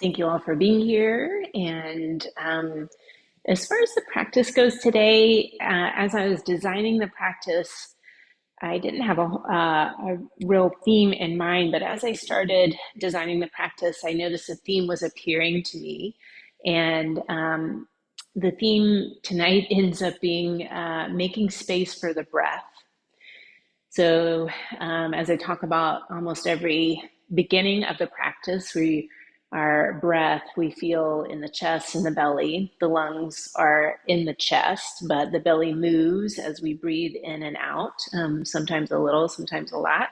Thank you all for being here. And as far as the practice goes today, as I was designing the practice, I didn't have a real theme in mind, but as I started designing the practice, I noticed a theme was appearing to me. And the theme tonight ends up being making space for the breath. So, as I talk about almost every beginning of the practice, our breath we feel in the chest and the belly. The lungs are in the chest, but the belly moves as we breathe in and out, sometimes a little, sometimes a lot.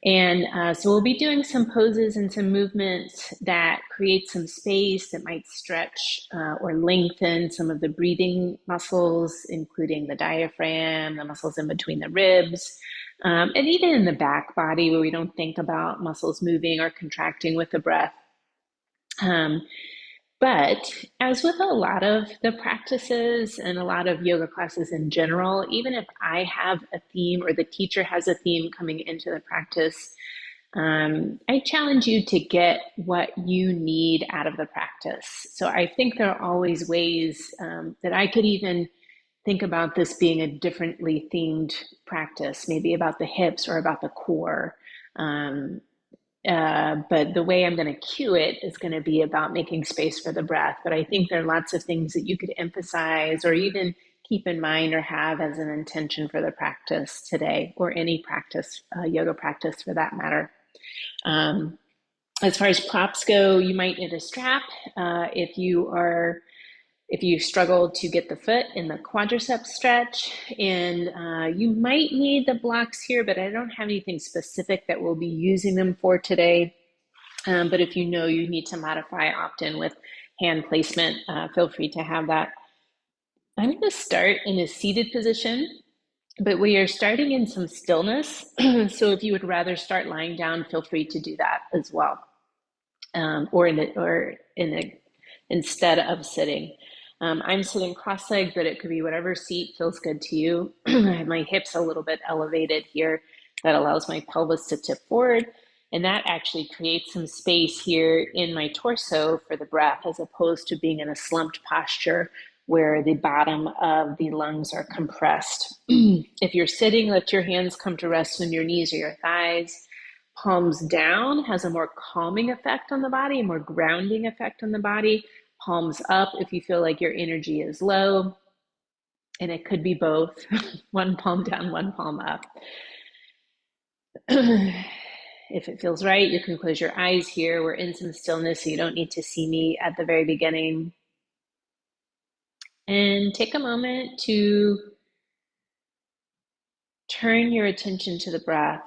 And so we'll be doing some poses and some movements that create some space that might stretch or lengthen some of the breathing muscles, including the diaphragm, the muscles in between the ribs, and even in the back body where we don't think about muscles moving or contracting with the breath. Um, but as with a lot of the practices and a lot of yoga classes in general, even if I have a theme or the teacher has a theme coming into the practice, I challenge you to get what you need out of the practice. So I think there are always ways that I could even think about this being a differently themed practice, maybe about the hips or about the core. Um, but the way I'm going to cue it is going to be about making space for the breath. But I think there are lots of things that you could emphasize or even keep in mind or have as an intention for the practice today, or any practice, yoga practice for that matter. Um, as far as props go, you might need a strap if you struggle to get the foot in the quadricep stretch, and you might need the blocks here, but I don't have anything specific that we'll be using them for today. But if you know you need to modify opt-in with hand placement, feel free to have that. I'm going to start in a seated position, but we are starting in some stillness. So if you would rather start lying down, feel free to do that as well, instead of sitting. I'm sitting cross-legged, but it could be whatever seat feels good to you. I have my hips a little bit elevated here. That allows my pelvis to tip forward. And that actually creates some space here in my torso for the breath, as opposed to being in a slumped posture where the bottom of the lungs are compressed. If you're sitting, let your hands come to rest on your knees or your thighs. Palms down has a more calming effect on the body, a more grounding effect on the body. Palms up if you feel like your energy is low. And it could be both, one palm down, one palm up. If it feels right, you can close your eyes here. We're in some stillness, so you don't need to see me at the very beginning. And take a moment to turn your attention to the breath.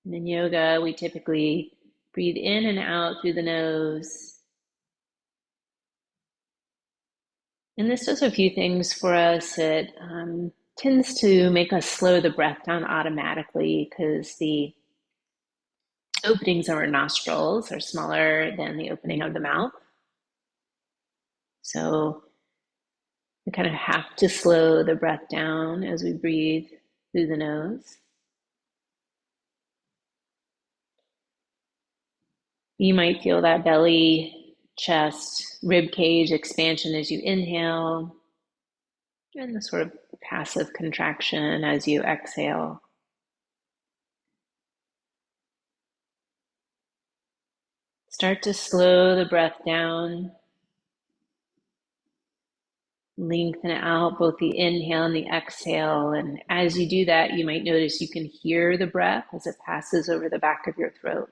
And in yoga, we typically breathe in and out through the nose. And this does a few things for us. It tends to make us slow the breath down automatically because the openings of our nostrils are smaller than the opening of the mouth. So we kind of have to slow the breath down as we breathe through the nose. You might feel that belly, chest, rib cage expansion as you inhale, and the sort of passive contraction as you exhale. Start to slow the breath down. Lengthen out both the inhale and the exhale. And as you do that, you might notice you can hear the breath as it passes over the back of your throat.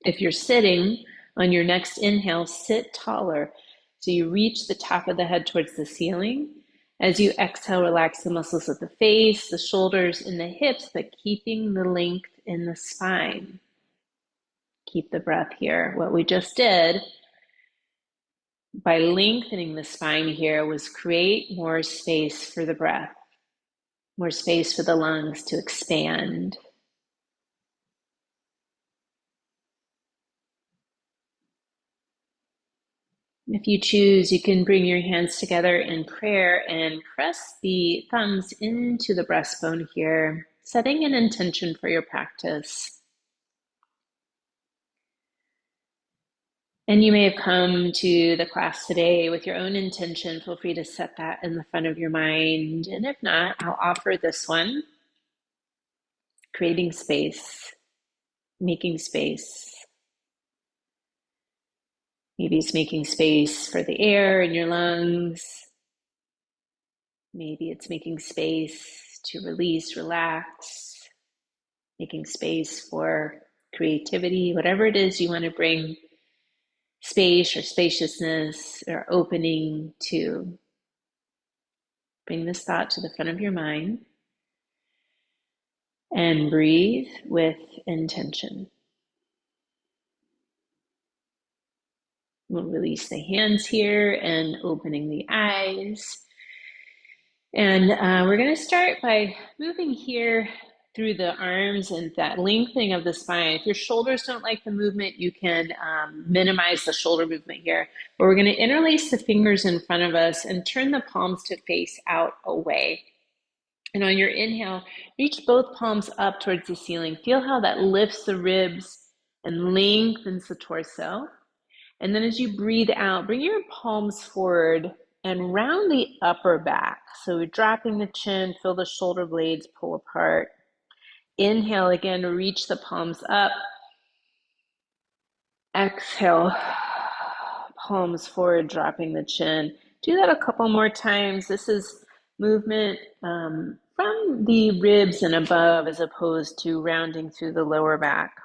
If you're sitting, on your next inhale, sit taller. So you reach the top of the head towards the ceiling. As you exhale, relax the muscles of the face, the shoulders, and the hips, but keeping the length in the spine. Keep the breath here. What we just did by lengthening the spine here was create more space for the breath, more space for the lungs to expand. . If you choose, you can bring your hands together in prayer and press the thumbs into the breastbone here, setting an intention for your practice. And you may have come to the class today with your own intention. Feel free to set that in the front of your mind. And if not, I'll offer this one, creating space, making space. Maybe it's making space for the air in your lungs. Maybe it's making space to release, relax, making space for creativity, whatever it is you want to bring space or spaciousness or opening to. Bring this thought to the front of your mind and breathe with intention. We'll release the hands here and opening the eyes. And we're going to start by moving here through the arms and that lengthening of the spine. If your shoulders don't like the movement, you can minimize the shoulder movement here. But we're going to interlace the fingers in front of us and turn the palms to face out away. And on your inhale, reach both palms up towards the ceiling. Feel how that lifts the ribs and lengthens the torso. And then as you breathe out, bring your palms forward and round the upper back. So we're dropping the chin, feel the shoulder blades pull apart. Inhale again, reach the palms up. Exhale, palms forward, dropping the chin. Do that a couple more times. This is movement from the ribs and above as opposed to rounding through the lower back.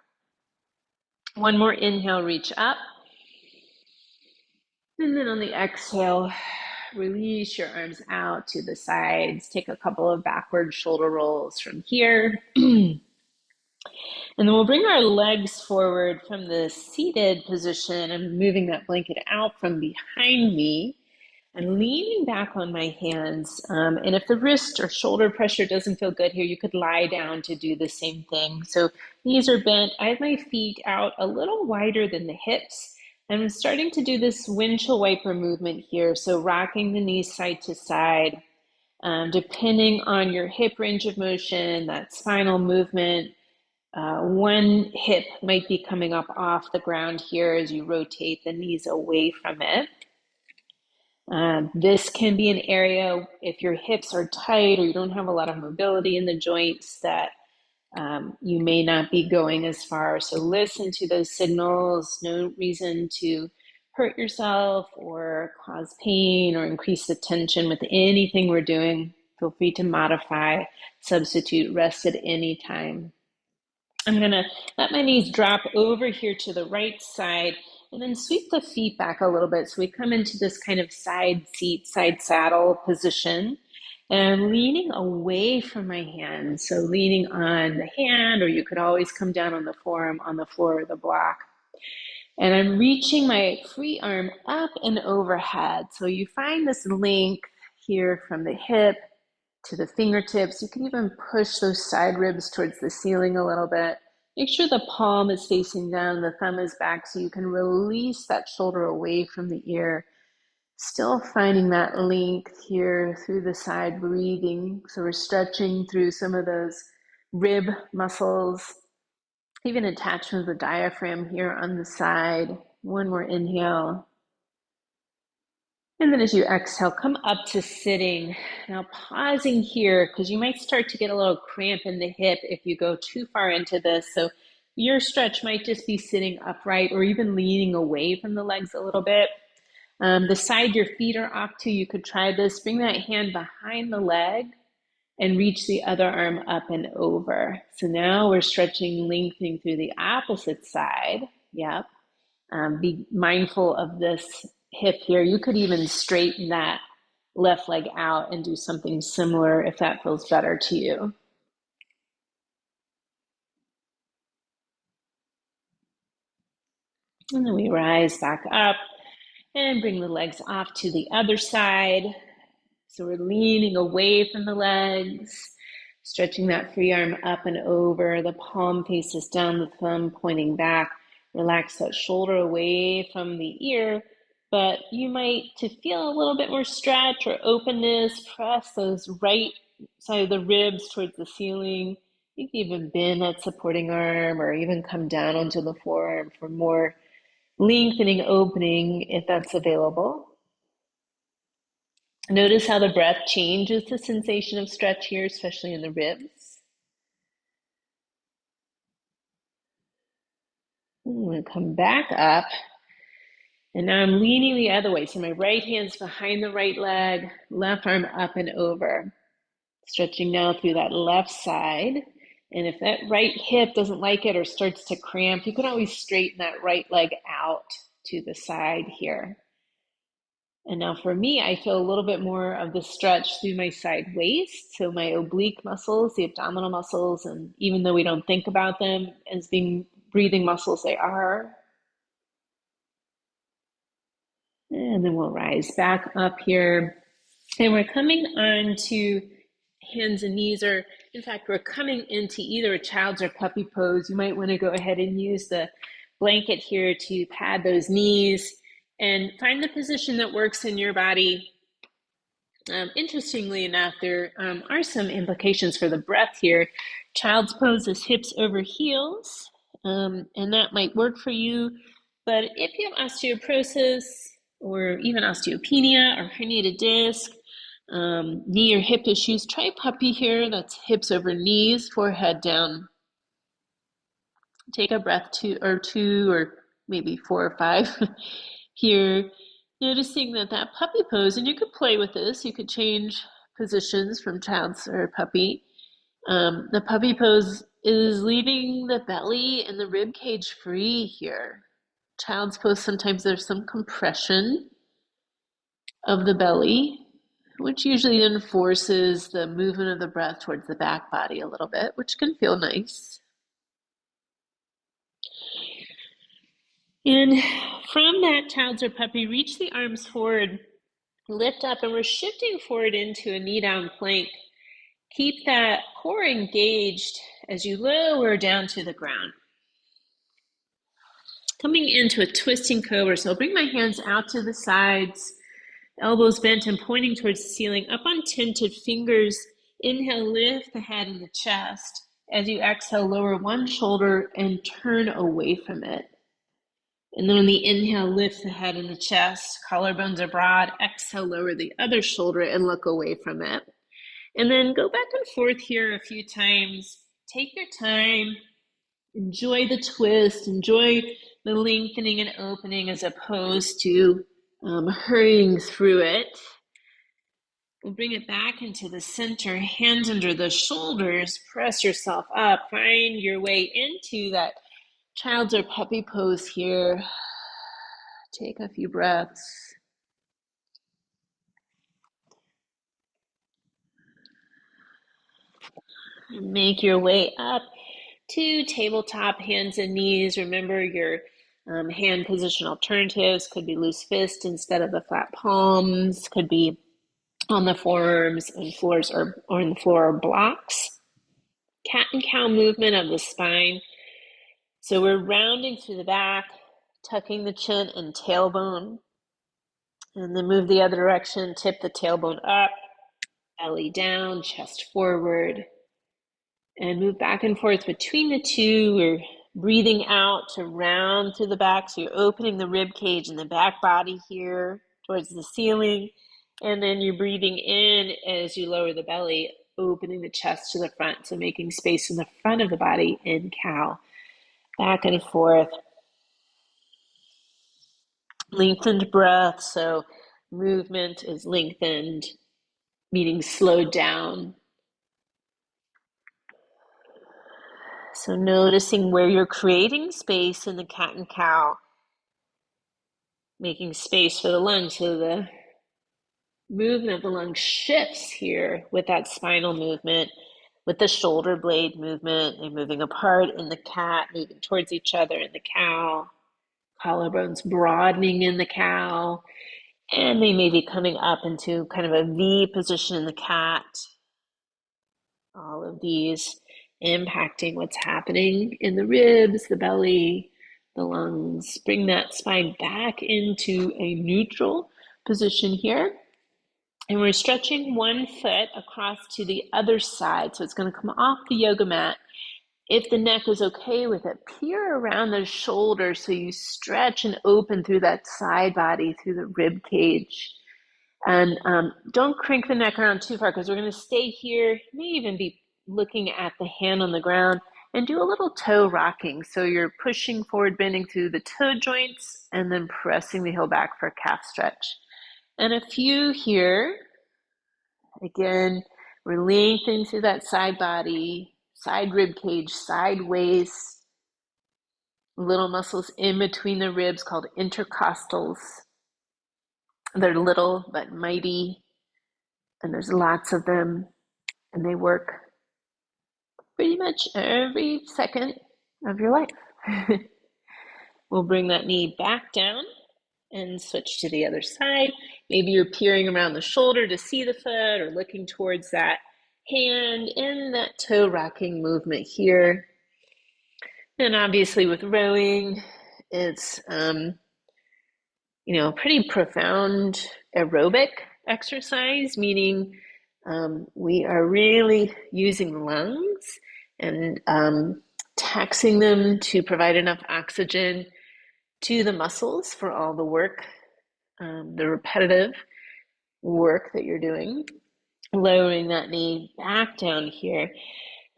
One more inhale, reach up. And then on the exhale, release your arms out to the sides. Take a couple of backward shoulder rolls from here. And then we'll bring our legs forward from the seated position and moving that blanket out from behind me and leaning back on my hands. And if the wrist or shoulder pressure doesn't feel good here, you could lie down to do the same thing. So knees are bent. I have my feet out a little wider than the hips. I'm starting to do this windshield wiper movement here. So rocking the knees side to side, depending on your hip range of motion, that spinal movement. One hip might be coming up off the ground here as you rotate the knees away from it. This can be an area, if your hips are tight or you don't have a lot of mobility in the joints, that you may not be going as far. So listen to those signals. No reason to hurt yourself or cause pain or increase the tension with anything we're doing. Feel free to modify, substitute, rest at any time. I'm going to let my knees drop over here to the right side and then sweep the feet back a little bit. So we come into this kind of side seat, side saddle position and leaning away from my hand. So leaning on the hand, or you could always come down on the forearm on the floor of the block. And I'm reaching my free arm up and overhead. So you find this length here from the hip to the fingertips. You can even push those side ribs towards the ceiling a little bit. Make sure the palm is facing down, the thumb is back, so you can release that shoulder away from the ear. Still finding that length here through the side, breathing. So we're stretching through some of those rib muscles, even attachment of the diaphragm here on the side. One more inhale. And then as you exhale, come up to sitting. Now pausing here, because you might start to get a little cramp in the hip if you go too far into this. So your stretch might just be sitting upright or even leaning away from the legs a little bit. The side your feet are off to, you could try this. Bring that hand behind the leg and reach the other arm up and over. So now we're stretching, lengthening through the opposite side. Yep. Be mindful of this hip here. You could even straighten that left leg out and do something similar if that feels better to you. And then we rise back up and bring the legs off to the other side. So we're leaning away from the legs, stretching that free arm up and over. The palm faces down, the thumb pointing back. Relax that shoulder away from the ear, but you might, to feel a little bit more stretch or openness, press those right side of the ribs towards the ceiling. You can even bend that supporting arm or even come down onto the forearm for more lengthening, opening if that's available. Notice how the breath changes the sensation of stretch here, especially in the ribs. I'm going to come back up. And now I'm leaning the other way. So my right hand's behind the right leg, left arm up and over. Stretching now through that left side. And if that right hip doesn't like it or starts to cramp, you can always straighten that right leg out to the side here. And now for me, I feel a little bit more of the stretch through my side waist. So my oblique muscles, the abdominal muscles, and even though we don't think about them as being breathing muscles, they are. And then we'll rise back up here. And we're coming on to hands and knees, or in fact, we're coming into either a child's or puppy pose. You might want to go ahead and use the blanket here to pad those knees and find the position that works in your body. Interestingly enough, there are some implications for the breath here. Child's pose is hips over heels, and that might work for you. But if you have osteoporosis or even osteopenia or herniated disc, knee or hip issues, try puppy here. That's hips over knees, forehead down. Take a breath, two or maybe 4 or 5 here. Noticing that puppy pose, and you could play with this. You could change positions from child's or puppy. The puppy pose is leaving the belly and the rib cage free here. Child's pose, sometimes there's some compression of the belly, which usually then forces the movement of the breath towards the back body a little bit, which can feel nice. And from that child's or puppy, reach the arms forward, lift up, and we're shifting forward into a knee down plank. Keep that core engaged as you lower down to the ground. Coming into a twisting cobra, so I'll bring my hands out to the sides, elbows bent and pointing towards the ceiling, up on tented fingers. Inhale, lift the head and the chest. As you exhale, lower one shoulder and turn away from it. And then on the inhale, lift the head and the chest. Collarbones are broad. Exhale, lower the other shoulder and look away from it. And then go back and forth here a few times. Take your time. Enjoy the twist. Enjoy the lengthening and opening as opposed to hurrying through it. We'll bring it back into the center, hands under the shoulders, press yourself up, find your way into that child's or puppy pose here. Take a few breaths. And make your way up to tabletop, hands and knees. Remember your hand position alternatives could be loose fist instead of the flat palms, could be on the forearms and floors or on the floor or blocks. Cat and cow movement of the spine. So we're rounding through the back, tucking the chin and tailbone, and then move the other direction, tip the tailbone up, belly down, chest forward, and move back and forth between the two. We're breathing out to round through the back, so you're opening the rib cage and the back body here towards the ceiling, and then you're breathing in as you lower the belly, opening the chest to the front, so making space in the front of the body in cow. Back and forth. Lengthened breath, so movement is lengthened, meaning slowed down. So noticing where you're creating space in the cat and cow, making space for the lungs, so the movement of the lung shifts here with that spinal movement, with the shoulder blade movement. They're moving apart in the cat, moving towards each other in the cow. Collarbones broadening in the cow. And they may be coming up into kind of a V position in the cat. All of these impacting what's happening in the ribs, the belly, the lungs. Bring that spine back into a neutral position here. And we're stretching one foot across to the other side. So it's going to come off the yoga mat. If the neck is okay with it, peer around the shoulders so you stretch and open through that side body, through the rib cage. And don't crank the neck around too far because we're going to stay here. You may even be looking at the hand on the ground and do a little toe rocking. So you're pushing forward, bending through the toe joints and then pressing the heel back for a calf stretch. And a few here. Again, we're lengthening through that side body, side rib cage, side waist, little muscles in between the ribs called intercostals. They're little but mighty, and there's lots of them, and they work pretty much every second of your life. We'll bring that knee back down and switch to the other side. Maybe you're peering around the shoulder to see the foot or looking towards that hand in that toe rocking movement here. And obviously with rowing, it's pretty profound aerobic exercise, meaning we are really using lungs and taxing them to provide enough oxygen to the muscles for all the work, the repetitive work that you're doing. Lowering that knee back down here.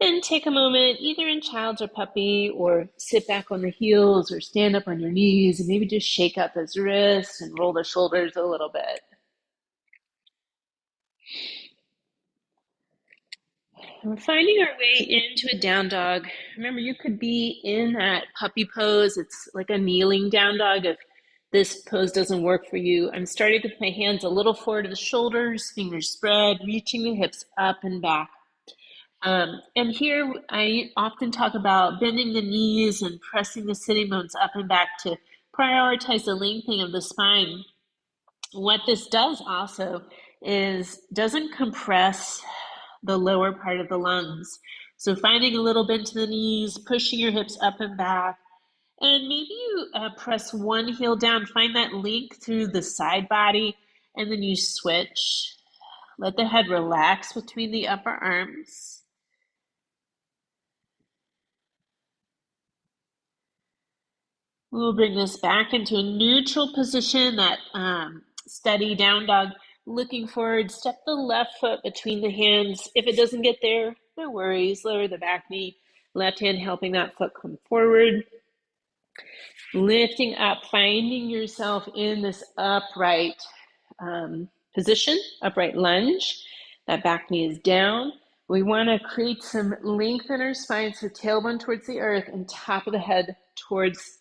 And take a moment, either in child's or puppy, or sit back on the heels or stand up on your knees and maybe just shake out those wrists and roll the shoulders a little bit. And we're finding our way into a down dog. Remember, you could be in that puppy pose. It's like a kneeling down dog if this pose doesn't work for you. I'm starting with my hands a little forward to the shoulders, fingers spread, reaching the hips up and back. And here I often talk about bending the knees and pressing the sitting bones up and back to prioritize the lengthening of the spine. What this does also is doesn't compress the lower part of the lungs. So finding a little bend to the knees, pushing your hips up and back, and maybe you press one heel down, find that link through the side body, and then you switch. Let the head relax between the upper arms. We'll bring this back into a neutral position, that steady down dog. Looking forward, step the left foot between the hands. If it doesn't get there, no worries. Lower the back knee. Left hand helping that foot come forward. Lifting up, finding yourself in this upright position, upright lunge. That back knee is down. We want to create some length in our spine, so tailbone towards the earth and top of the head towards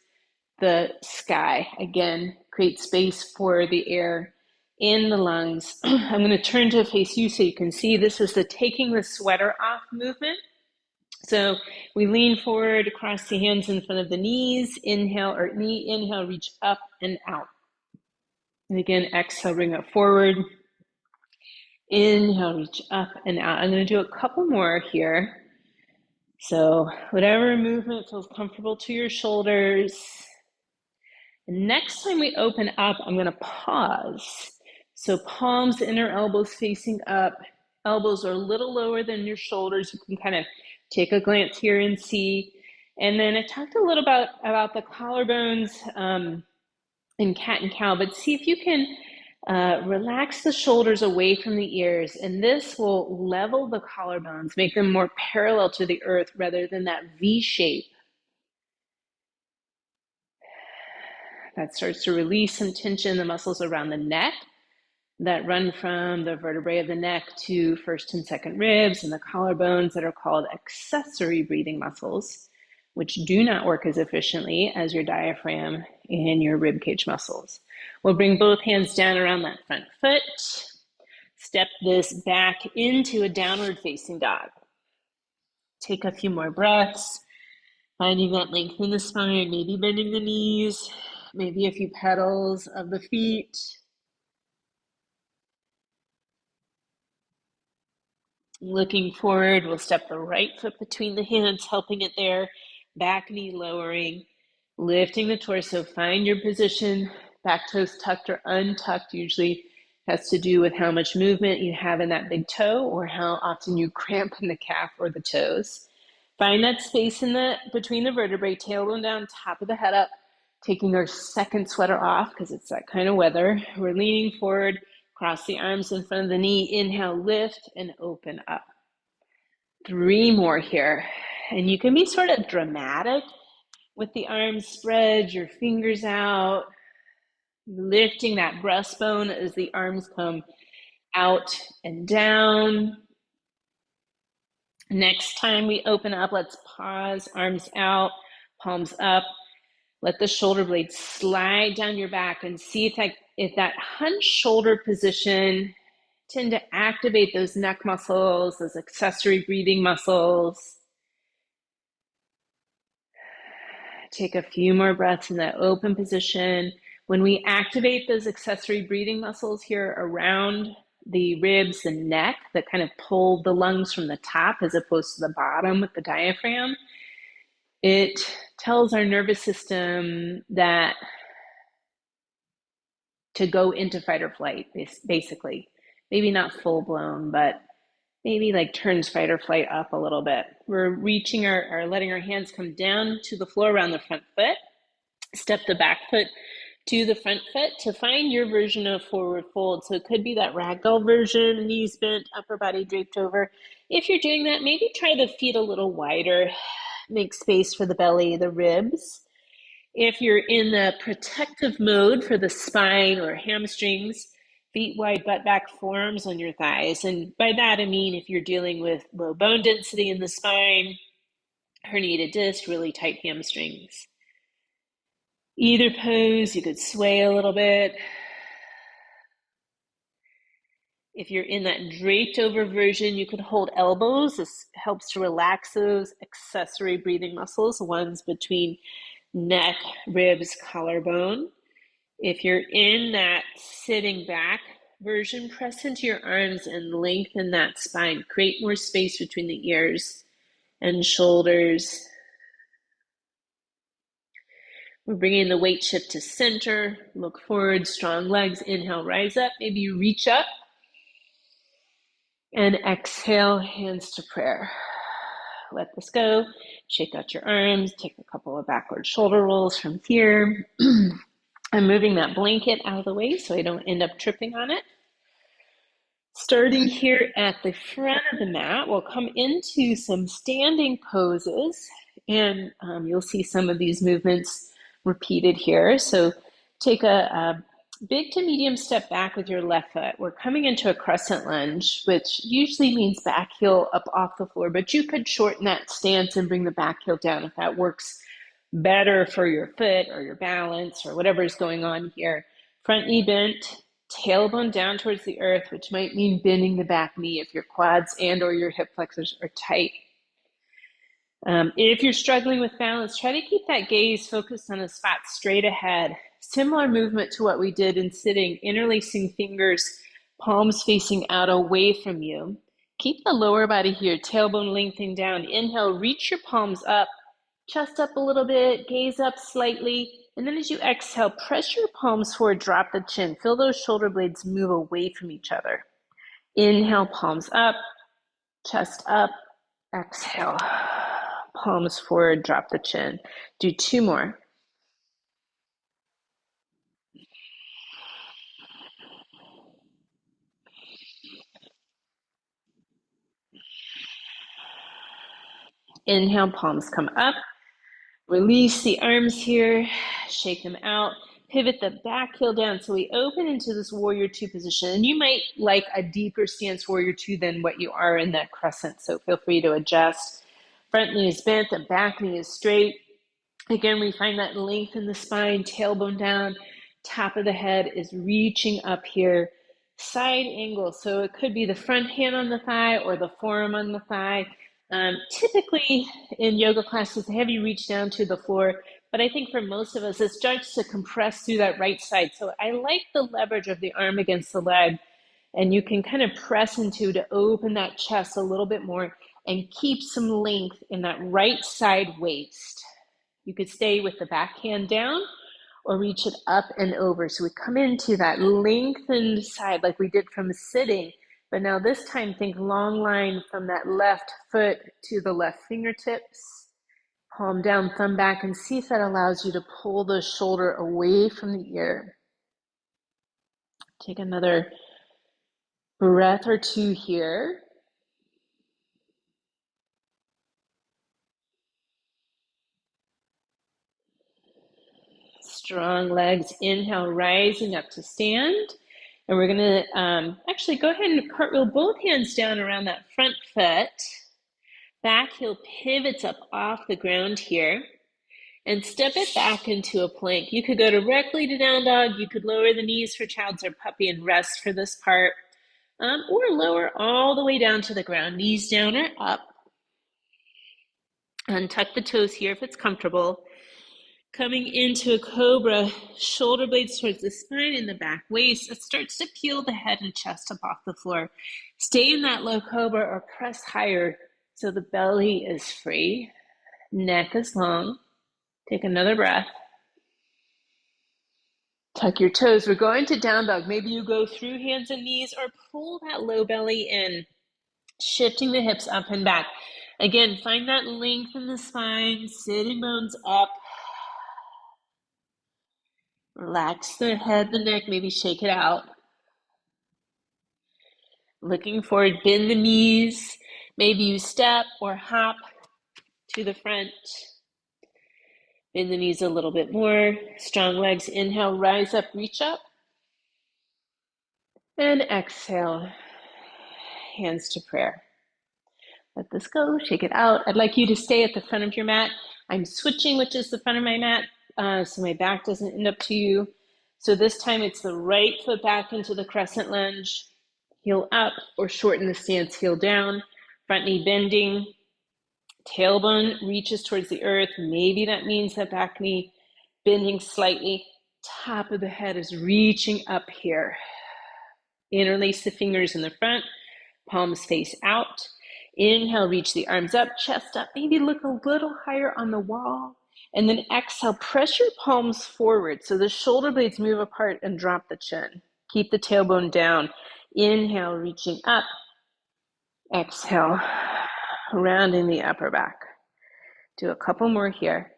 the sky. Again, create space for the air in the lungs. I'm going to turn to face you so you can see this is the taking the sweater off movement. So we lean forward across the hands in front of the knees. Inhale, or knee inhale, reach up and out. And again, exhale, bring it forward. Inhale, reach up and out. I'm going to do a couple more here. So whatever movement feels comfortable to your shoulders. Next time we open up, I'm going to pause. So palms, inner elbows facing up. Elbows are a little lower than your shoulders. You can kind of take a glance here and see. And then I talked a little about the collarbones in cat and cow, but see if you can relax the shoulders away from the ears. And this will level the collarbones, make them more parallel to the earth rather than that V shape. That starts to release some tension in the muscles around the neck that run from the vertebrae of the neck to first and second ribs and the collarbones that are called accessory breathing muscles, which do not work as efficiently as your diaphragm and your rib cage muscles. We'll bring both hands down around that front foot. Step this back into a downward facing dog. Take a few more breaths, finding that length in the spine, maybe bending the knees, maybe a few petals of the feet. Looking forward, we'll step the right foot between the hands, helping it there. Back knee lowering. Lifting the torso, find your position, back toes tucked or untucked usually has to do with how much movement you have in that big toe or how often you cramp in the calf or the toes. Find that space in the between the vertebrae, tailbone down, top of the head up, taking our second sweater off because it's that kind of weather. We're leaning forward, cross the arms in front of the knee, inhale, lift, and open up. 3 more here. And you can be sort of dramatic with the arms spread, your fingers out, lifting that breastbone as the arms come out and down. Next time we open up, let's pause, arms out, palms up. Let the shoulder blades slide down your back and see if that hunched shoulder position tend to activate those neck muscles, those accessory breathing muscles. Take a few more breaths in that open position. When we activate those accessory breathing muscles here around the ribs and neck that kind of pull the lungs from the top as opposed to the bottom with the diaphragm, it tells our nervous system that to go into fight or flight, basically. Maybe not full blown, but maybe like turns fight or flight up a little bit. We're reaching letting our hands come down to the floor around the front foot. Step the back foot to the front foot to find your version of forward fold. So it could be that ragdoll version, knees bent, upper body draped over. If you're doing that, maybe try the feet a little wider. Make space for the belly, the ribs. If you're in the protective mode for the spine or hamstrings, feet wide, butt back, forearms on your thighs. And by that, I mean if you're dealing with low bone density in the spine, herniated disc, really tight hamstrings. Either pose, you could sway a little bit. If you're in that draped over version, you could hold elbows. This helps to relax those accessory breathing muscles, ones between neck, ribs, collarbone. If you're in that sitting back version, press into your arms and lengthen that spine. Create more space between the ears and shoulders. We're bringing the weight shift to center. Look forward, strong legs. Inhale, rise up. Maybe you reach up. And exhale, hands to prayer. Let this go. Shake out your arms. Take a couple of backward shoulder rolls from here. I'm moving that blanket out of the way so I don't end up tripping on it. Starting here at the front of the mat, we'll come into some standing poses, and you'll see some of these movements repeated here. So take a big to medium step back with your left foot. We're coming into a crescent lunge, which usually means back heel up off the floor, but you could shorten that stance and bring the back heel down if that works better for your foot or your balance or whatever's going on here. Front knee bent, tailbone down towards the earth, which might mean bending the back knee if your quads and or your hip flexors are tight. If you're struggling with balance, try to keep that gaze focused on a spot straight ahead. Similar movement to what we did in sitting, interlacing fingers, palms facing out away from you. Keep the lower body here, tailbone lengthening down. Inhale, reach your palms up, chest up a little bit, gaze up slightly. And then as you exhale, press your palms forward, drop the chin. Feel those shoulder blades move away from each other. Inhale, palms up, chest up, exhale. Palms forward, drop the chin. Do 2 more. Inhale, palms come up. Release the arms here, shake them out. Pivot the back heel down so we open into this warrior 2 position. And you might like a deeper stance warrior 2 than what you are in that crescent, so feel free to adjust. Front knee is bent, the back knee is straight. Again, we find that length in the spine, tailbone down, top of the head is reaching up here. Side angle, so it could be the front hand on the thigh or the forearm on the thigh. Typically in yoga classes, they have you reach down to the floor, but I think for most of us, it starts to compress through that right side. So I like the leverage of the arm against the leg, and you can kind of press into to open that chest a little bit more and keep some length in that right side waist. You could stay with the back hand down or reach it up and over. So we come into that lengthened side like we did from sitting, but now this time think long line from that left foot to the left fingertips, palm down, thumb back, and see if that allows you to pull the shoulder away from the ear. Take another breath or two here. Strong legs, inhale, rising up to stand. And we're gonna actually go ahead and cartwheel both hands down around that front foot. Back heel pivots up off the ground here. And step it back into a plank. You could go directly to down dog. You could lower the knees for child's or puppy and rest for this part. Or lower all the way down to the ground. Knees down or up. Untuck the toes here if it's comfortable. Coming into a cobra, shoulder blades towards the spine and the back waist. It starts to peel the head and chest up off the floor. Stay in that low cobra or press higher so the belly is free. Neck is long. Take another breath. Tuck your toes. We're going to down dog. Maybe you go through hands and knees or pull that low belly in, shifting the hips up and back. Again, find that length in the spine, sitting bones up. Relax the head, the neck, maybe shake it out. Looking forward, bend the knees. Maybe you step or hop to the front. Bend the knees a little bit more. Strong legs, inhale, rise up, reach up. And exhale, hands to prayer. Let this go, shake it out. I'd like you to stay at the front of your mat. I'm switching, which is the front of my mat, so my back doesn't end up to you. So this time it's the right foot back into the crescent lunge, heel up, or shorten the stance, heel down, front knee bending, tailbone reaches towards the earth. Maybe that means that back knee bending slightly. Top of the head is reaching up here. Interlace the fingers in the front, palms face out. Inhale, reach the arms up, chest up, maybe look a little higher on the wall. And then exhale, press your palms forward so the shoulder blades move apart and drop the chin. Keep the tailbone down. Inhale, reaching up. Exhale, rounding the upper back. Do a couple more here.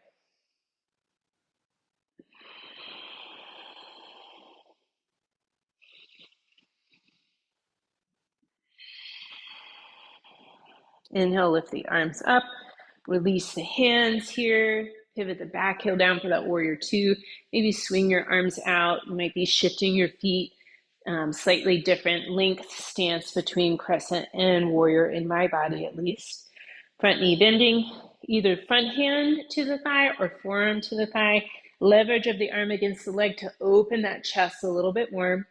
Inhale, lift the arms up. Release the hands here. Pivot the back heel down for that warrior two. Maybe swing your arms out. You might be shifting your feet. Slightly different length stance between crescent and warrior in my body at least. Front knee bending, either front hand to the thigh or forearm to the thigh. Leverage of the arm against the leg to open that chest a little bit more.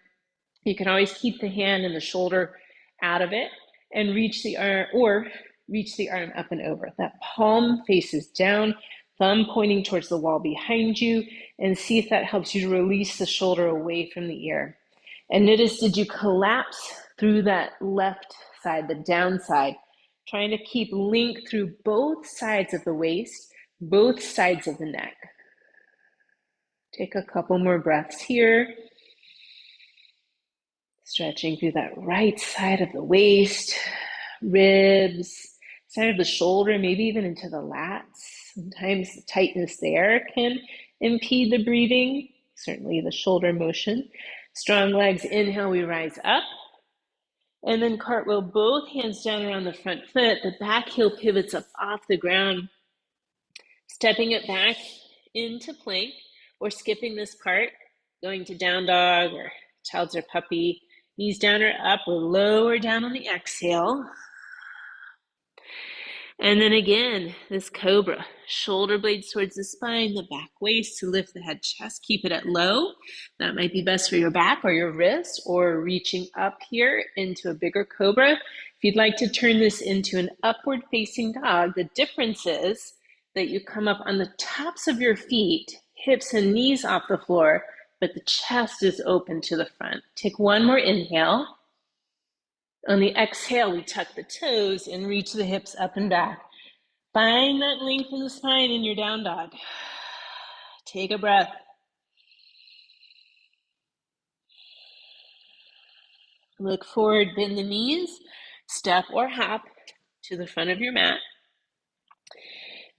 You can always keep the hand and the shoulder out of it and reach the arm or reach the arm up and over. That palm faces down, thumb pointing towards the wall behind you, and see if that helps you to release the shoulder away from the ear. And notice, did you collapse through that left side, the down side, trying to keep link through both sides of the waist, both sides of the neck. Take a couple more breaths here. Stretching through that right side of the waist, ribs, side of the shoulder, maybe even into the lats. Sometimes the tightness there can impede the breathing, certainly the shoulder motion. Strong legs, inhale, we rise up. And then cartwheel both hands down around the front foot. The back heel pivots up off the ground. Stepping it back into plank or skipping this part, going to down dog or child's or puppy. Knees down or up or lower down on the exhale. And then again, this cobra, shoulder blades towards the spine, the back waist to lift the head, chest, keep it at low. That might be best for your back or your wrist, or reaching up here into a bigger cobra. If you'd like to turn this into an upward facing dog, the difference is that you come up on the tops of your feet, hips and knees off the floor, but the chest is open to the front. Take one more inhale. On the exhale, we tuck the toes and reach the hips up and back. Find that length in the spine in your down dog. Take a breath. Look forward, bend the knees, step or hop to the front of your mat.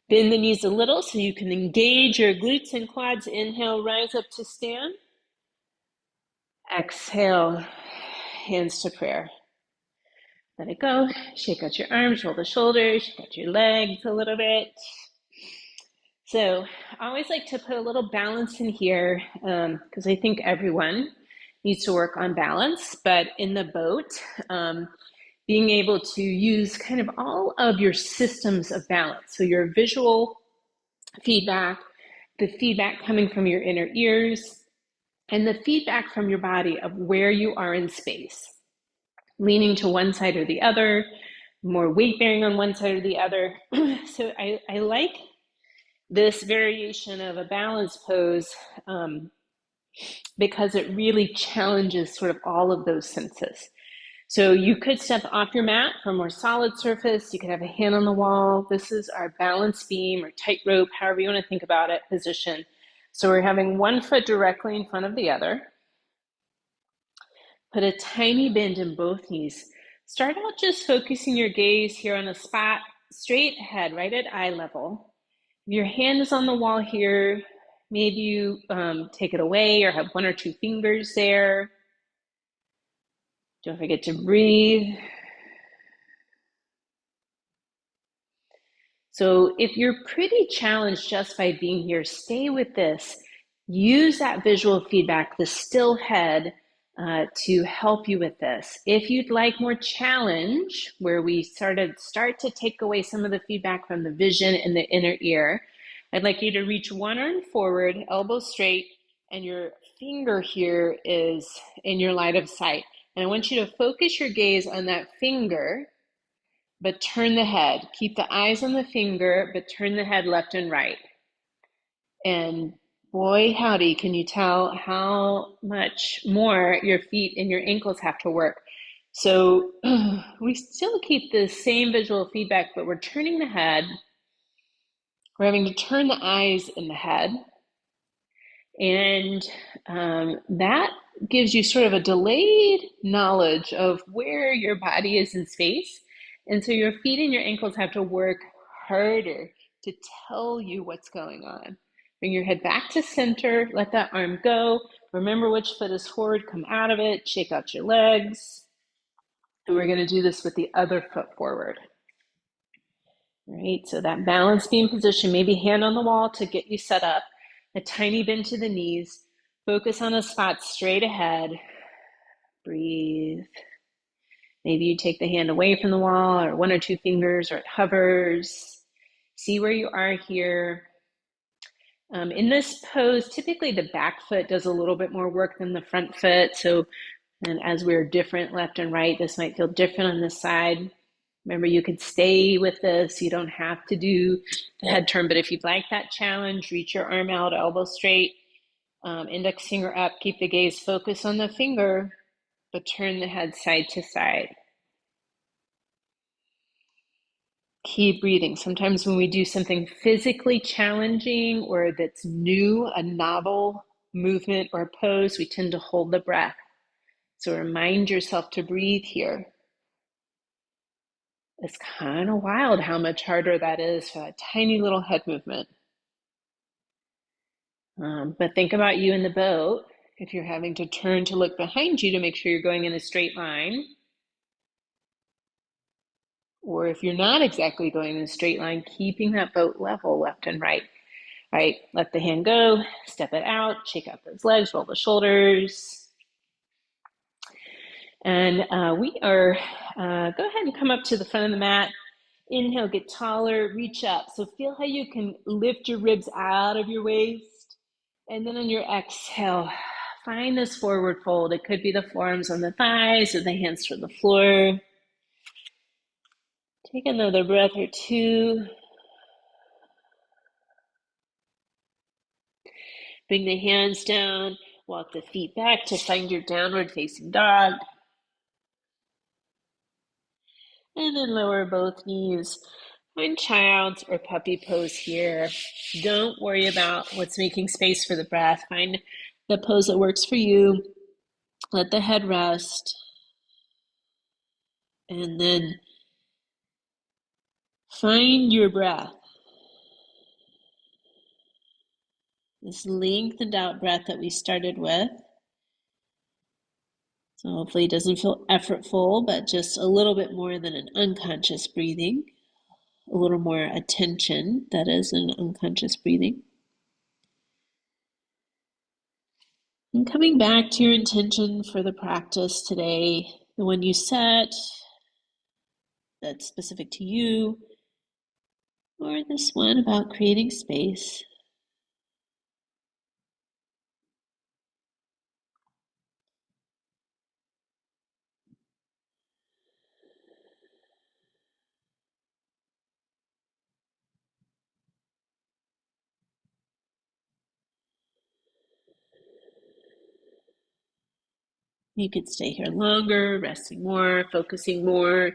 Bend the knees a little so you can engage your glutes and quads. Inhale, rise up to stand. Exhale, hands to prayer. Let it go. Shake out your arms, roll the shoulders, shake out your legs a little bit. So I always like to put a little balance in here because I think everyone needs to work on balance, but in the boat, being able to use kind of all of your systems of balance. So your visual feedback, the feedback coming from your inner ears, and the feedback from your body of where you are in space, leaning to one side or the other, more weight bearing on one side or the other. So I like this variation of a balance pose because it really challenges sort of all of those senses. So you could step off your mat for a more solid surface. You could have a hand on the wall. This is our balance beam or tightrope, however you want to think about it, position. So we're having one foot directly in front of the other. Put a tiny bend in both knees. Start out just focusing your gaze here on a spot straight ahead, right at eye level. If your hand is on the wall here, maybe you take it away or have one or two fingers there. Don't forget to breathe. So if you're pretty challenged just by being here, stay with this. Use that visual feedback, the still head, to help you with this. If you'd like more challenge, where we start to take away some of the feedback from the vision and the inner ear, I'd like you to reach one arm forward, elbow straight, and your finger here is in your line of sight. And I want you to focus your gaze on that finger, but turn the head. Keep the eyes on the finger, but turn the head left and right. And boy, howdy, can you tell how much more your feet and your ankles have to work. So we still keep the same visual feedback, but we're turning the head. We're having to turn the eyes and the head. And that gives you sort of a delayed knowledge of where your body is in space. And so your feet and your ankles have to work harder to tell you what's going on. Bring your head back to center, let that arm go. Remember which foot is forward, come out of it, shake out your legs. And we're going to do this with the other foot forward. All right, so that balance beam position, maybe hand on the wall to get you set up. A tiny bend to the knees. Focus on a spot straight ahead. Breathe. Maybe you take the hand away from the wall or one or two fingers, or it hovers. See where you are here. In this pose, typically the back foot does a little bit more work than the front foot. So, and as we're different left and right, this might feel different on this side. Remember, you could stay with this. You don't have to do the head turn, but if you'd like that challenge, reach your arm out, elbow straight, index finger up, keep the gaze focused on the finger, but turn the head side to side. Keep breathing. Sometimes when we do something physically challenging or that's new, a novel movement or pose, we tend to hold the breath. So remind yourself to breathe here. It's kind of wild how much harder that is for that tiny little head movement. But think about you in the boat. If you're having to turn to look behind you to make sure you're going in a straight line, or if you're not exactly going in a straight line, keeping that boat level left and right. All right, let the hand go, step it out, shake out those legs, roll the shoulders. And we are, go ahead and come up to the front of the mat. Inhale, get taller, reach up. So feel how you can lift your ribs out of your waist. And then on your exhale, find this forward fold. It could be the forearms on the thighs or the hands to the floor. Take another breath or two. Bring the hands down, walk the feet back to find your downward facing dog. And then lower both knees. Find child's or puppy pose here. Don't worry about what's making space for the breath. Find the pose that works for you. Let the head rest. And then find your breath. This lengthened out breath that we started with. So hopefully it doesn't feel effortful, but just a little bit more than an unconscious breathing. A little more attention, that is, an unconscious breathing. And coming back to your intention for the practice today, the one you set that's specific to you, or this one about creating space. You could stay here longer, resting more, focusing more,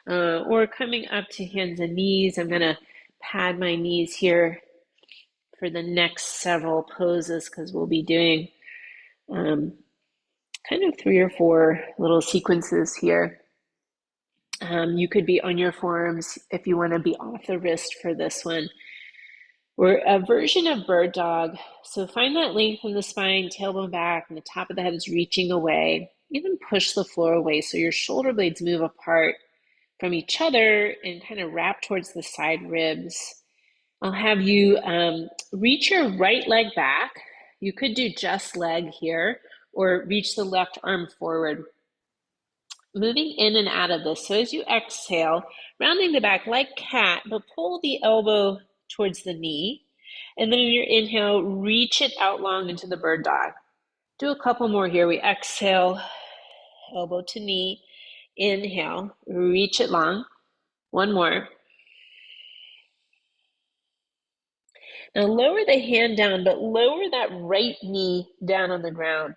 or coming up to hands and knees. I'm going to pad my knees here for the next several poses because we'll be doing kind of 3 or 4 little sequences here. You could be on your forearms if you want to be off the wrist for this one. We're a version of bird dog. So find that length in the spine, tailbone back, and the top of the head is reaching away. Even push the floor away so your shoulder blades move apart from each other and kind of wrap towards the side ribs. I'll have you reach your right leg back. You could do just leg here or reach the left arm forward. Moving in and out of this. So as you exhale, rounding the back like cat, but pull the elbow towards the knee. And then in your inhale, reach it out long into the bird dog. Do a couple more here. We exhale, elbow to knee. Inhale, reach it long. One more. Now lower the hand down, but lower that right knee down on the ground.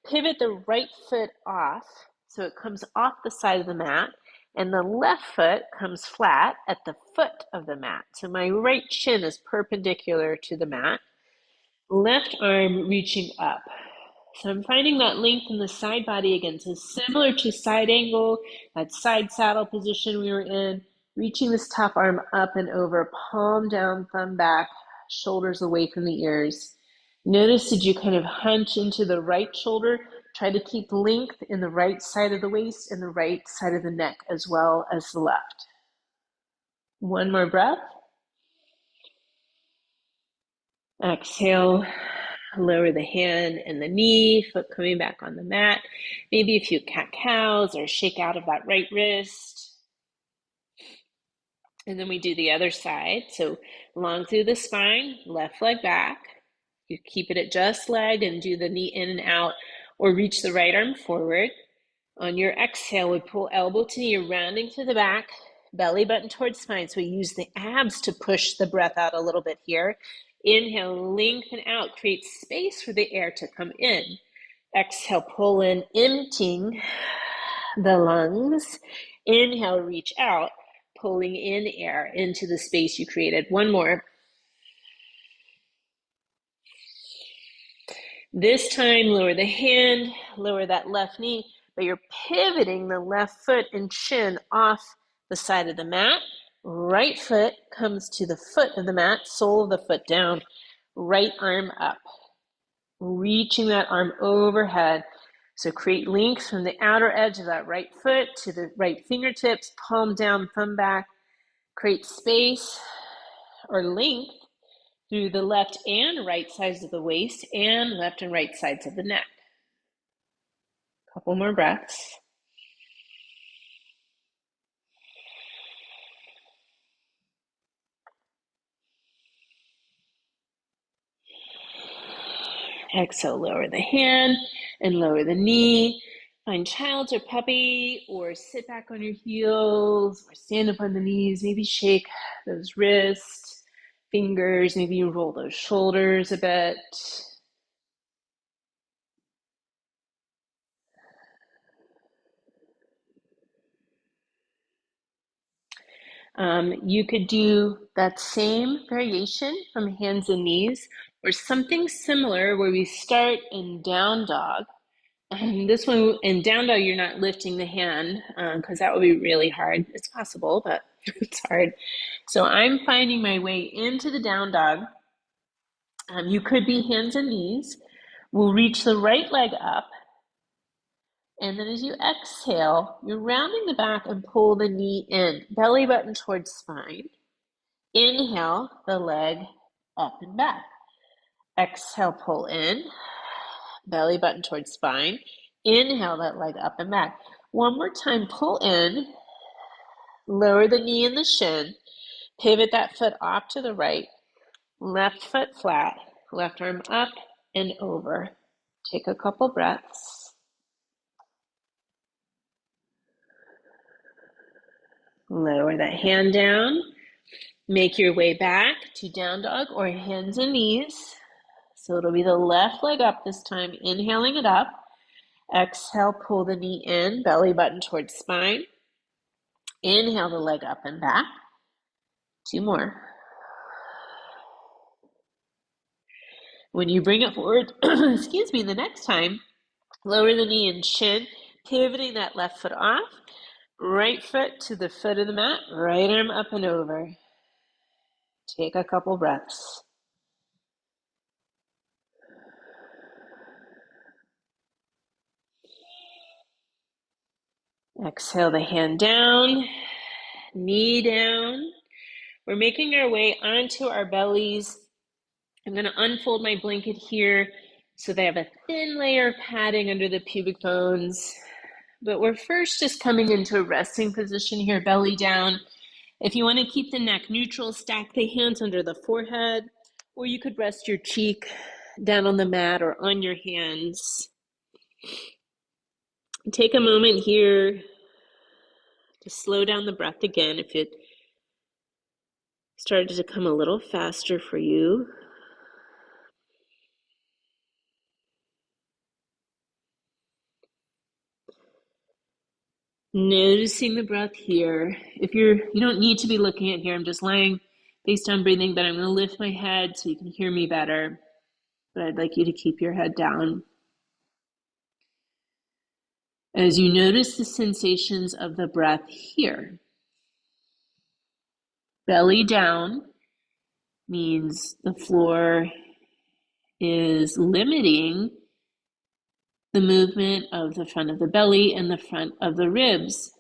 Pivot the right foot off so it comes off the side of the mat, and the left foot comes flat at the foot of the mat. So my right shin is perpendicular to the mat, left arm reaching up. So I'm finding that length in the side body again. So similar to side angle, that side saddle position we were in, reaching this top arm up and over, palm down, thumb back, shoulders away from the ears. Notice, did you kind of hunch into the right shoulder? Try to keep length in the right side of the waist and the right side of the neck as well as the left. One more breath. Exhale, lower the hand and the knee, foot coming back on the mat. Maybe a few cat-cows or shake out of that right wrist. And then we do the other side. So long through the spine, left leg back. You keep it at just leg and do the knee in and out, or reach the right arm forward. On your exhale, we pull elbow to knee, rounding to the back, belly button towards spine. So we use the abs to push the breath out a little bit here. Inhale, lengthen out, create space for the air to come in. Exhale, pull in, emptying the lungs. Inhale, reach out, pulling in air into the space you created. One more. This time, lower the hand, lower that left knee, but you're pivoting the left foot and shin off the side of the mat. Right foot comes to the foot of the mat, sole of the foot down, right arm up. Reaching that arm overhead. So create length from the outer edge of that right foot to the right fingertips, palm down, thumb back. Create space or length through the left and right sides of the waist and left and right sides of the neck. Couple more breaths. Exhale, lower the hand and lower the knee. Find child's or puppy, or sit back on your heels, or stand up on the knees. Maybe shake those wrists, fingers. Maybe you roll those shoulders a bit. You could do that same variation from hands and knees or something similar where we start in down dog. This one in down dog, you're not lifting the hand because that would be really hard. It's possible, but it's hard. So I'm finding my way into the down dog. You could be hands and knees. We'll reach the right leg up. And then as you exhale, you're rounding the back and pull the knee in, belly button towards spine. Inhale the leg up and back. Exhale, pull in, belly button towards spine. Inhale that leg up and back. One more time, pull in, lower the knee and the shin, pivot that foot off to the right, left foot flat, left arm up and over. Take a couple breaths. Lower that hand down. Make your way back to down dog or hands and knees. So it'll be the left leg up this time, inhaling it up. Exhale, pull the knee in, belly button towards spine. Inhale the leg up and back. Two more. When you bring it forward, excuse me, the next time, lower the knee and shin, pivoting that left foot off. Right foot to the foot of the mat, right arm up and over. Take a couple breaths. Exhale the hand down, knee down. We're making our way onto our bellies. I'm going to unfold my blanket here so they have a thin layer of padding under the pubic bones. But we're first just coming into a resting position here, belly down. If you want to keep the neck neutral, stack the hands under the forehead, or you could rest your cheek down on the mat or on your hands. Take a moment here to slow down the breath again if it started to come a little faster for you. Noticing the breath here. If you don't need to be looking at here, I'm just lying face down breathing, but I'm going to lift my head so you can hear me better. But I'd like you to keep your head down. As you notice the sensations of the breath here, belly down means the floor is limiting the movement of the front of the belly and the front of the ribs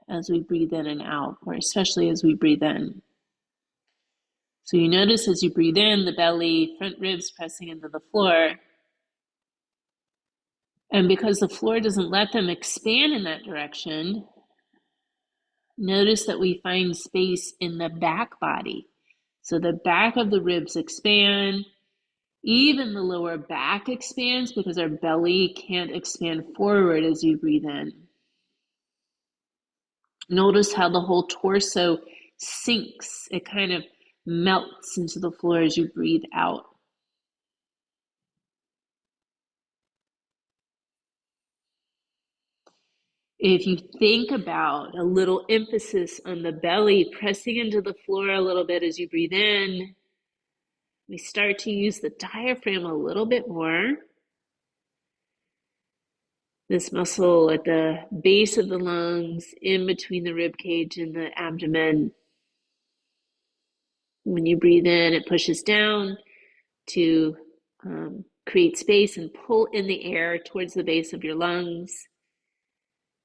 as we breathe in and out, or especially as we breathe in. So you notice as you breathe in, the belly, front ribs pressing into the floor. And because the floor doesn't let them expand in that direction, notice that we find space in the back body. So the back of the ribs expand, even the lower back expands because our belly can't expand forward as you breathe in. Notice how the whole torso sinks. It kind of melts into the floor as you breathe out. If you think about a little emphasis on the belly pressing into the floor a little bit as you breathe in, we start to use the diaphragm a little bit more. This muscle at the base of the lungs, in between the rib cage and the abdomen. When you breathe in, it pushes down to create space and pull in the air towards the base of your lungs.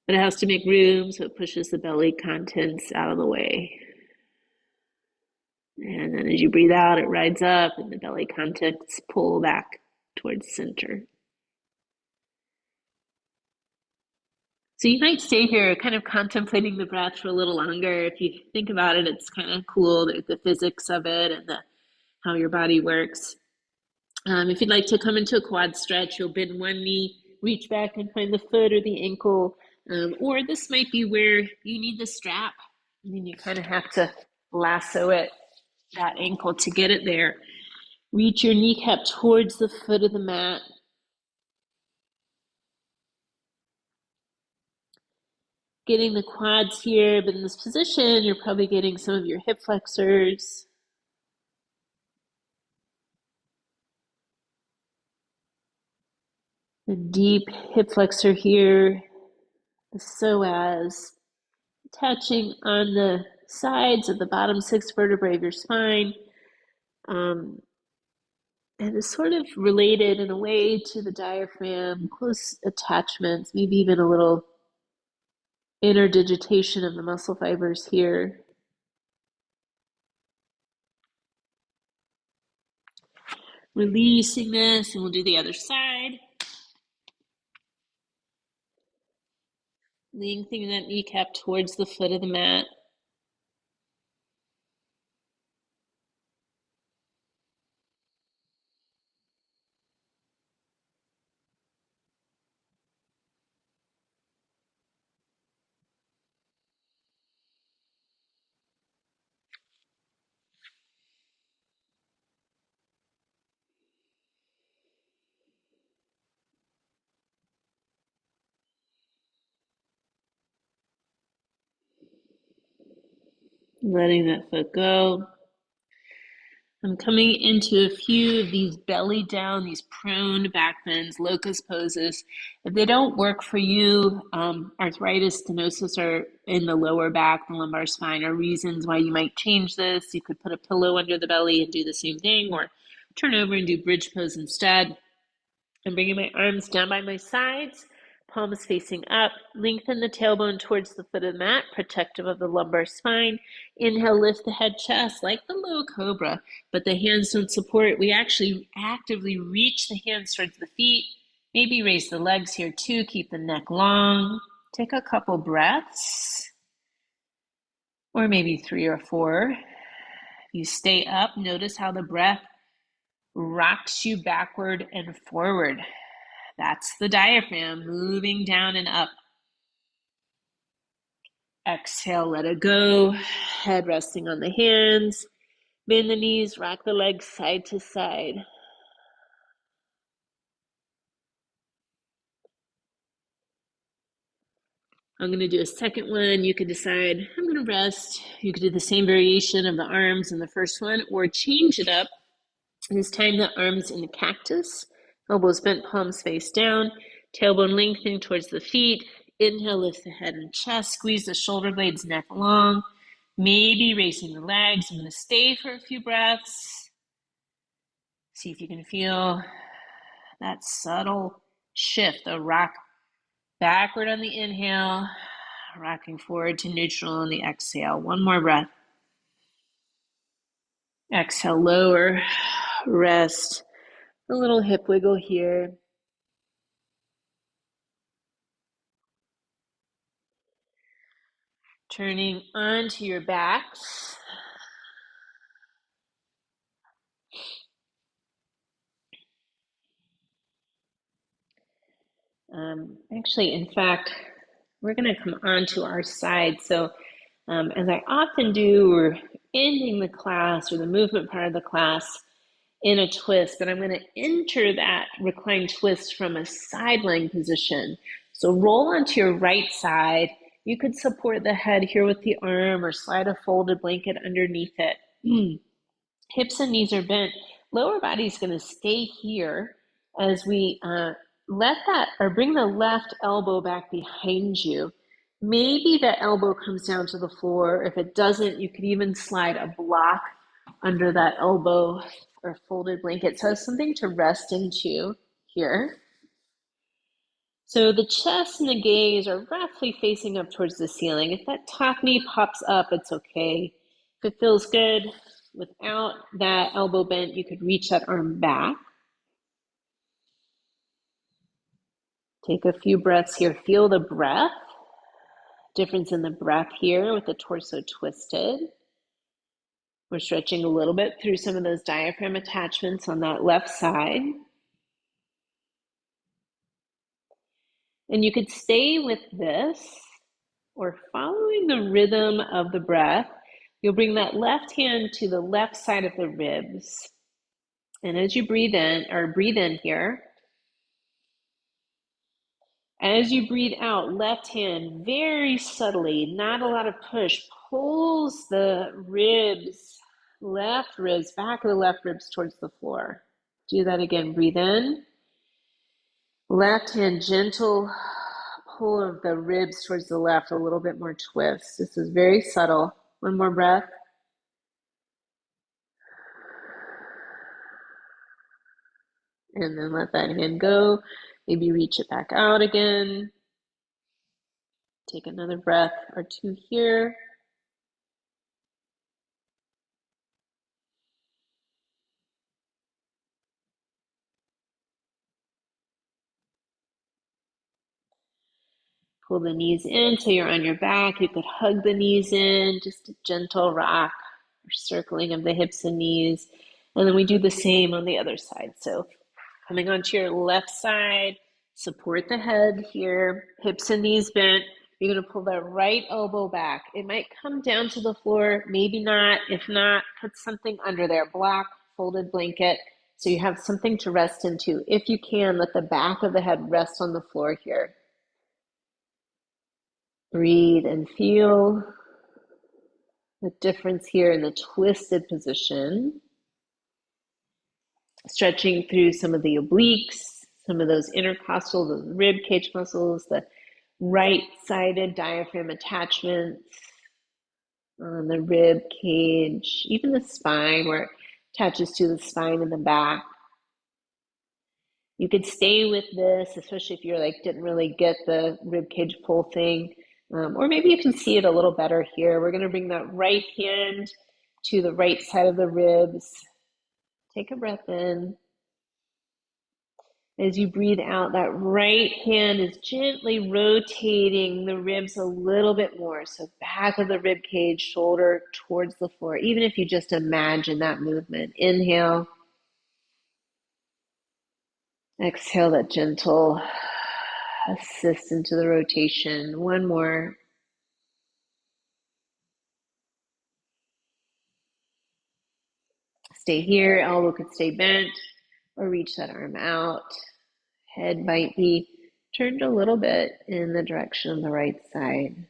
But it has to make room, so it pushes the belly contents out of the way. And then as you breathe out, it rides up and the belly contents pull back towards center. So you might stay here kind of contemplating the breath for a little longer. If you think about it, it's kind of cool, the physics of it and how your body works. If you'd like to come into a quad stretch, you'll bend one knee, reach back and find the foot or the ankle. Or this might be where you need the strap. And then you kind of have to lasso it, that ankle, to get it there. Reach your kneecap towards the foot of the mat. getting the quads here, but in this position, you're probably getting some of your hip flexors. The deep hip flexor here, the psoas, attaching on the sides of the bottom 6 vertebrae of your spine. And is sort of related in a way to the diaphragm, close attachments, maybe even a little interdigitation of the muscle fibers here. Releasing this, and we'll do the other side. Lengthening that kneecap towards the foot of the mat. Letting that foot go. I'm coming into a few of these belly down, these prone back bends, locust poses. If they don't work for you, arthritis, stenosis, or in the lower back, the lumbar spine are reasons why you might change this. You could put a pillow under the belly and do the same thing, or turn over and do bridge pose instead. I'm bringing my arms down by my sides, palms facing up. Lengthen the tailbone towards the foot of the mat, protective of the lumbar spine. Inhale, lift the head, chest like the low cobra, but the hands don't support. We actually actively reach the hands towards the feet. Maybe raise the legs here too. Keep the neck long. Take a couple breaths, or maybe 3 or 4. You stay up. Notice how the breath rocks you backward and forward. That's the diaphragm moving down and up. Exhale, let it go. Head resting on the hands. Bend the knees, rock the legs side to side. I'm going to do a second one. You could decide, I'm going to rest. You could do the same variation of the arms in the first one, or change it up. This time the arms in the cactus, elbows bent, palms face down, tailbone lengthening towards the feet. Inhale, lift the head and chest, squeeze the shoulder blades, neck long. Maybe raising the legs. I'm going to stay for a few breaths. See if you can feel that subtle shift, the rock backward on the inhale, rocking forward to neutral on the exhale. One more breath. Exhale, lower, rest. A little hip wiggle here. Turning onto your backs. Actually, in fact, we're going to come onto our side. So as I often do, we're ending the class or the movement part of the class in a twist, but I'm going to enter that reclined twist from a side lying position. So roll onto your right side. You could support the head here with the arm or slide a folded blanket underneath it. Hips and knees are bent. Lower body's going to stay here as we let that or bring the left elbow back behind you. Maybe the elbow comes down to the floor. If it doesn't, you could even slide a block under that elbow or folded blanket. So something to rest into here. So the chest and the gaze are roughly facing up towards the ceiling. If that top knee pops up, it's okay. If it feels good, without that elbow bent, you could reach that arm back. Take a few breaths here. Feel the breath. Difference in the breath here with the torso twisted. We're stretching a little bit through some of those diaphragm attachments on that left side. And you could stay with this or following the rhythm of the breath. You'll bring that left hand to the left side of the ribs. And as you breathe in here, As you breathe out, left hand very subtly, not a lot of push, pulls the ribs, left ribs, back of the left ribs towards the floor. Do that again. Breathe in. Left hand, gentle pull of the ribs towards the left, a little bit more twist. This is very subtle. One more breath. And then let that hand go. Maybe reach it back out again. Take another breath or two here. Pull the knees in so you're on your back. You could hug the knees in, just a gentle rock or circling of the hips and knees. And then we do the same on the other side. So coming onto your left side, support the head here, hips and knees bent. You're going to pull that right elbow back. It might come down to the floor, maybe not. If not, put something under there, block, folded blanket, so you have something to rest into. If you can, let the back of the head rest on the floor here. Breathe and feel the difference here in the twisted position. Stretching through some of the obliques, some of those intercostal, those rib cage muscles, the right-sided diaphragm attachments on the rib cage, even the spine where it attaches to the spine in the back. You could stay with this, especially if you're like didn't really get the rib cage pull thing. Or maybe you can see it a little better here. We're going to bring that right hand to the right side of the ribs. Take a breath in. As you breathe out, that right hand is gently rotating the ribs a little bit more. So back of the rib cage, shoulder towards the floor. Even if you just imagine that movement. Inhale. Exhale that gentle assist into the rotation. One more. Stay here. Elbow could stay bent or reach that arm out. Head might be turned a little bit in the direction of the right side.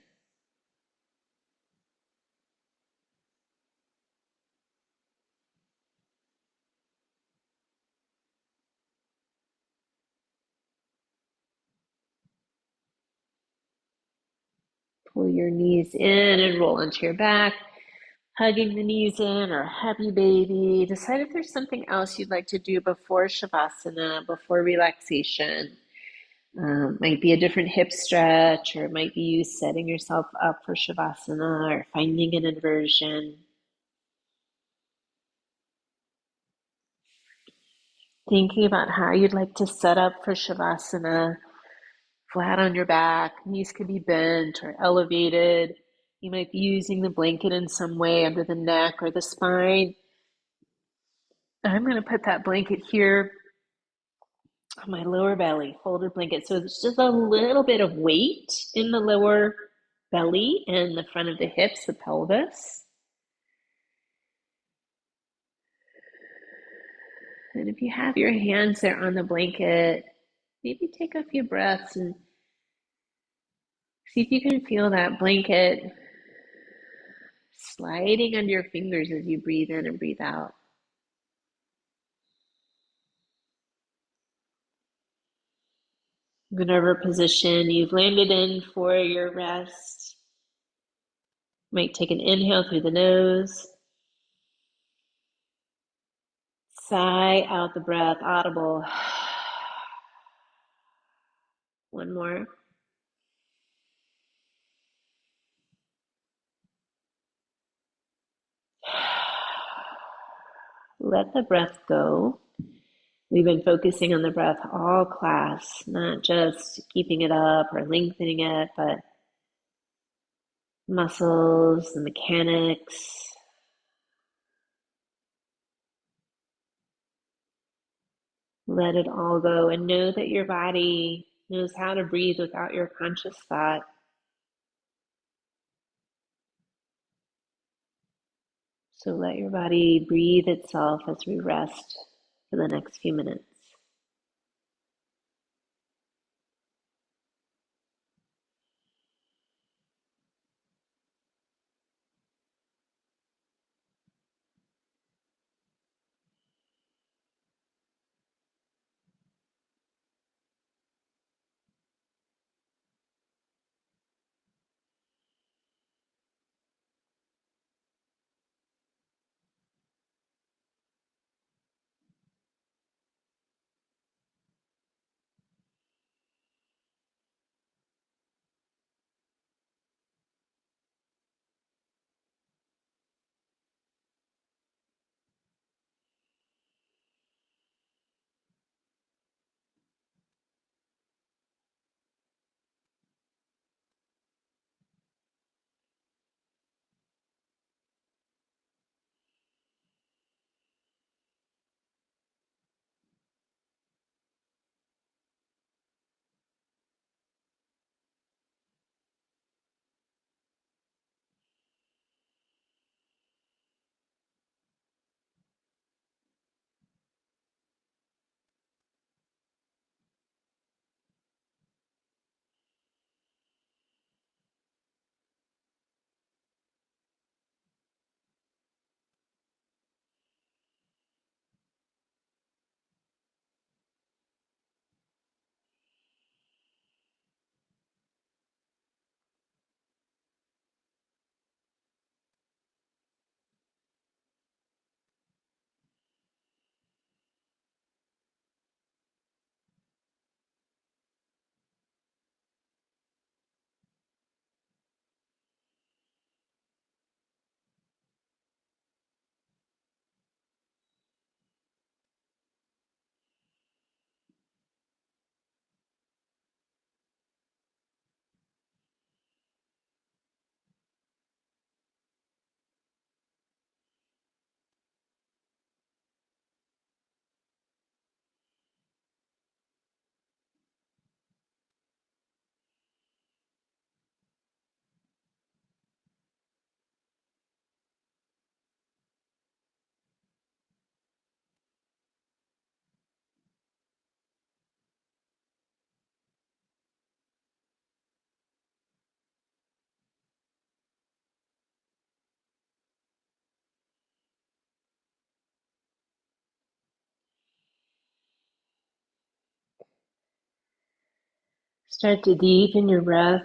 Pull your knees in and roll onto your back. Hugging the knees in or happy baby. Decide if there's something else you'd like to do before Shavasana, before relaxation. Might be a different hip stretch, or it might be you setting yourself up for Shavasana or finding an inversion. Thinking about how you'd like to set up for Shavasana, flat on your back, knees could be bent or elevated. You might be using the blanket in some way under the neck or the spine. I'm going to put that blanket here on my lower belly, folded blanket. So there's just a little bit of weight in the lower belly and the front of the hips, the pelvis. And if you have your hands there on the blanket, maybe take a few breaths and see if you can feel that blanket sliding under your fingers as you breathe in and breathe out. Whatever position you've landed in for your rest. You might take an inhale through the nose. Sigh out the breath, audible. One more. Let the breath go. We've been focusing on the breath all class, not just keeping it up or lengthening it, but muscles, the mechanics. Let it all go and know that your body knows how to breathe without your conscious thought. So let your body breathe itself as we rest for the next few minutes. Start to deepen your breath.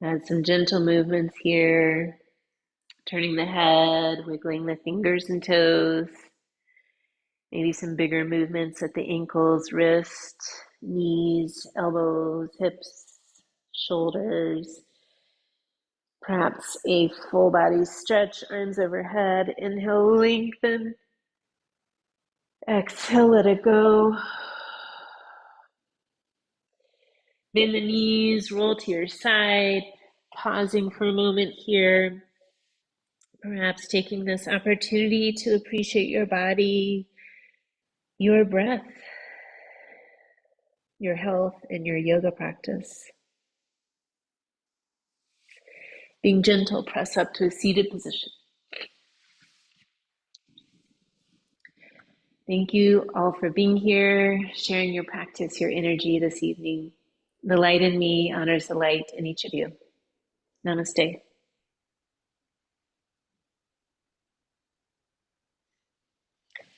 Add some gentle movements here, turning the head, wiggling the fingers and toes. Maybe some bigger movements at the ankles, wrists, knees, elbows, hips, shoulders. Perhaps a full body stretch, arms overhead. Inhale, lengthen. Exhale, let it go. Bend the knees, roll to your side. Pausing for a moment here. Perhaps taking this opportunity to appreciate your body, your breath, your health, and your yoga practice. Being gentle, press up to a seated position. Thank you all for being here, sharing your practice, your energy this evening. The light in me honors the light in each of you. Namaste.